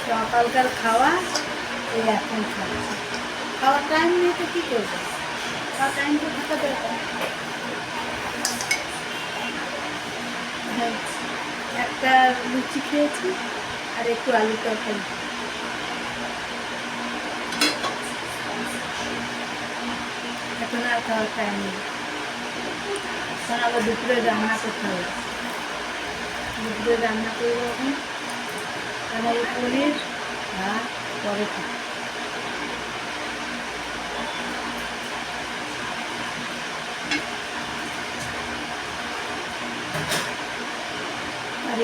সকালকার খাওয়া এই এখন খাচ্ছি। খাওয়ার টাইম নেই তো কী করবো, খাওয়ার টাইম তো থাকা দরকার। হ্যাঁ, একটা লুচি খেয়েছি আর একটু আলু তরকারি। এখন আর খাওয়ার টাইম নেই, এখন আবার দুপুরে রান্না করতে হবে। দুপুরে রান্না করবো এখন আমার পনির আর পরোটা। আর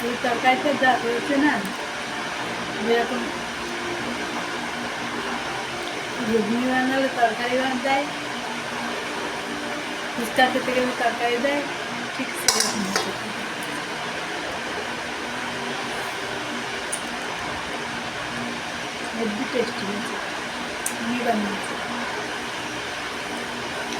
এই তরকারিটা যা হয়েছে না, যেরকম ঘুগনি বানালে তরকারি দেয়, ফুচকা খেতে গেলে তরকারি দেয়, ঠিক সেরকম হয়েছে। হেভি টেস্টি হয়েছে, আমি বানিয়েছি।